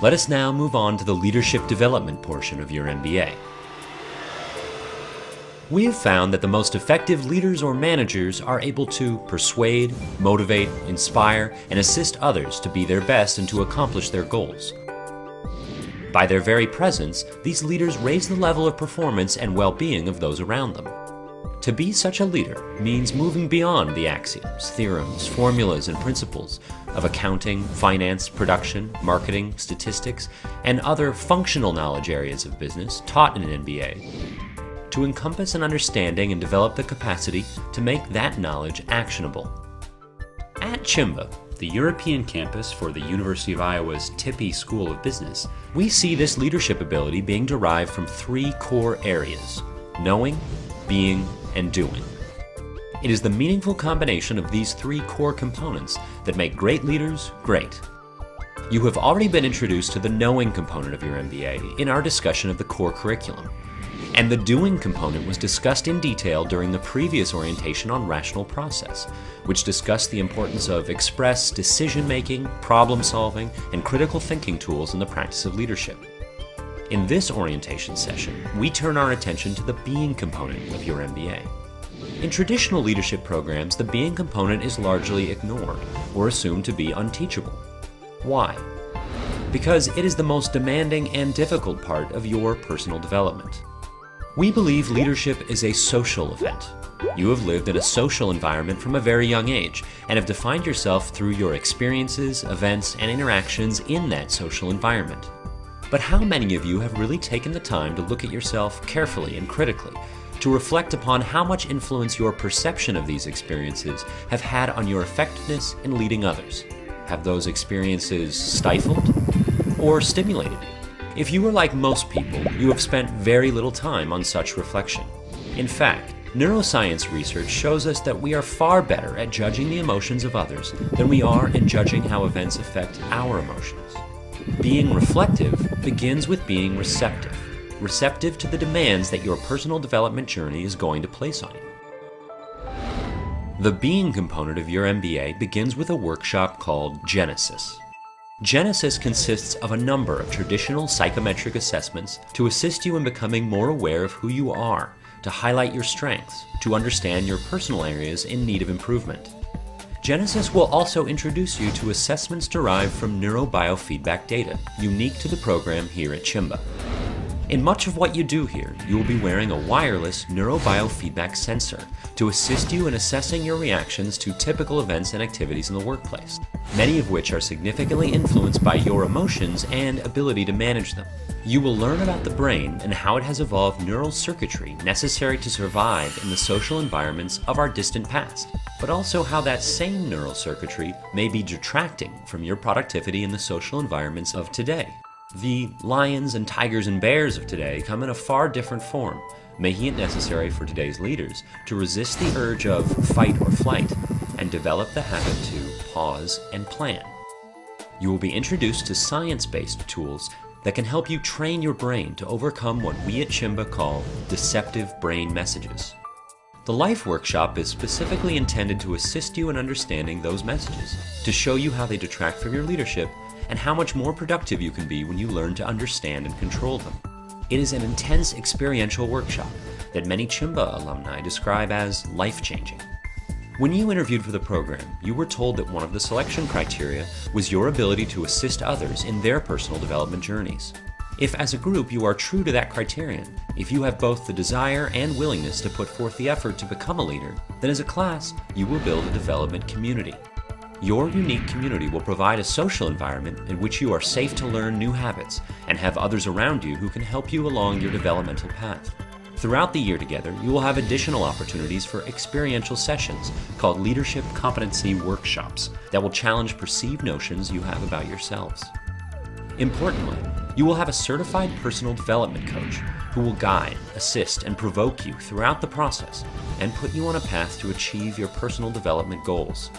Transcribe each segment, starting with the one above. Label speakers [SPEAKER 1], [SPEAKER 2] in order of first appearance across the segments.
[SPEAKER 1] Let us now move on to the leadership development portion of your MBA. We have found that the most effective leaders or managers are able to persuade, motivate, inspire, and assist others to be their best and to accomplish their goals. By their very presence, these leaders raise the level of performance and well-being of those around them. To be such a leader means moving beyond the axioms, theorems, formulas, and principles of accounting, finance, production, marketing, statistics, and other functional knowledge areas of business taught in an MBA, to encompass an understanding and develop the capacity to make that knowledge actionable. At Cimba, the European campus for the University of Iowa's Tippie School of Business, we see this leadership ability being derived from three core areas: knowing, being, and doing. It is the meaningful combination of these three core components that make great leaders great. You have already been introduced to the knowing component of your MBA in our discussion of the core curriculum, and the doing component was discussed in detail during the previous orientation on rational process, which discussed the importance of express decision-making, problem-solving, and critical thinking tools in the practice of leadership. In this orientation session, we turn our attention to the being component of your MBA. In traditional leadership programs, the being component is largely ignored or assumed to be unteachable. Why? Because it is the most demanding and difficult part of your personal development. We believe leadership is a social event. You have lived in a social environment from a very young age and have defined yourself through your experiences, events, and interactions in that social environment. But how many of you have really taken the time to look at yourself carefully and critically, to reflect upon how much influence your perception of these experiences have had on your effectiveness in leading others? Have those experiences stifled or stimulated you? If you are like most people, you have spent very little time on such reflection. In fact, neuroscience research shows us that we are far better at judging the emotions of others than we are in judging how events affect our emotions. Being reflective begins with being receptive to the demands that your personal development journey is going to place on you. The being component of your MBA begins with a workshop called Genesis. Genesis consists of a number of traditional psychometric assessments to assist you in becoming more aware of who you are, to highlight your strengths, to understand your personal areas in need of improvement. Genesis will also introduce you to assessments derived from neurobiofeedback data, unique to the program here at Cimba. In much of what you do here, you will be wearing a wireless neurobiofeedback sensor to assist you in assessing your reactions to typical events and activities in the workplace, many of which are significantly influenced by your emotions and ability to manage them. You will learn about the brain and how it has evolved neural circuitry necessary to survive in the social environments of our distant past, but also how that same neural circuitry may be detracting from your productivity in the social environments of today. The lions and tigers and bears of today come in a far different form, making it necessary for today's leaders to resist the urge of fight or flight and develop the habit to pause and plan. You will be introduced to science-based tools that can help you train your brain to overcome what we at Cimba call deceptive brain messages. The Life Workshop is specifically intended to assist you in understanding those messages, to show you how they detract from your leadership and how much more productive you can be when you learn to understand and control them. It is an intense experiential workshop that many Cimba alumni describe as life-changing. When you interviewed for the program, you were told that one of the selection criteria was your ability to assist others in their personal development journeys. If as a group you are true to that criterion, if you have both the desire and willingness to put forth the effort to become a leader, then as a class, you will build a development community. Your unique community will provide a social environment in which you are safe to learn new habits and have others around you who can help you along your developmental path. Throughout the year together, you will have additional opportunities for experiential sessions called Leadership Competency Workshops that will challenge perceived notions you have about yourselves. Importantly, you will have a certified personal development coach who will guide, assist, and provoke you throughout the process and put you on a path to achieve your personal development goals.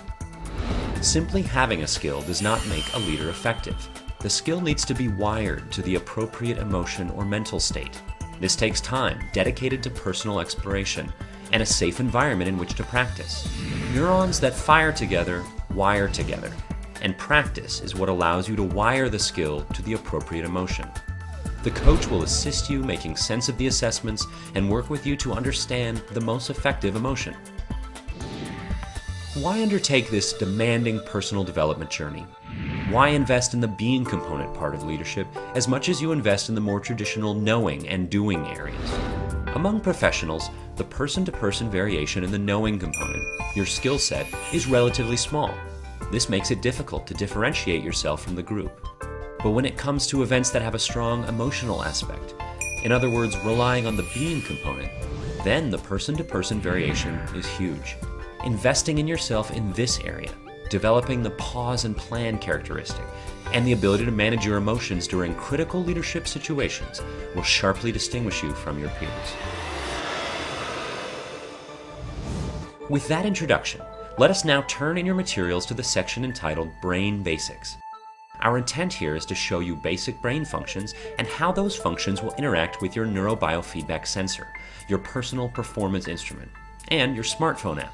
[SPEAKER 1] Simply having a skill does not make a leader effective. The skill needs to be wired to the appropriate emotion or mental state. This takes time dedicated to personal exploration and a safe environment in which to practice. Neurons that fire together, wire together. and practice is what allows you to wire the skill to the appropriate emotion. The coach will assist you making sense of the assessments and work with you to understand the most effective emotion. Why undertake this demanding personal development journey? Why invest in the being component part of leadership as much as you invest in the more traditional knowing and doing areas? Among professionals, the person-to-person variation in the knowing component, your skill set, is relatively small. This makes it difficult to differentiate yourself from the group. But when it comes to events that have a strong emotional aspect, in other words, relying on the being component, then the person-to-person variation is huge. Investing in yourself in this area, developing the pause and plan characteristic, and the ability to manage your emotions during critical leadership situations will sharply distinguish you from your peers. With that introduction, let us now turn in your materials to the section entitled Brain Basics. Our intent here is to show you basic brain functions and how those functions will interact with your neurobiofeedback sensor, your personal performance instrument, and your smartphone app.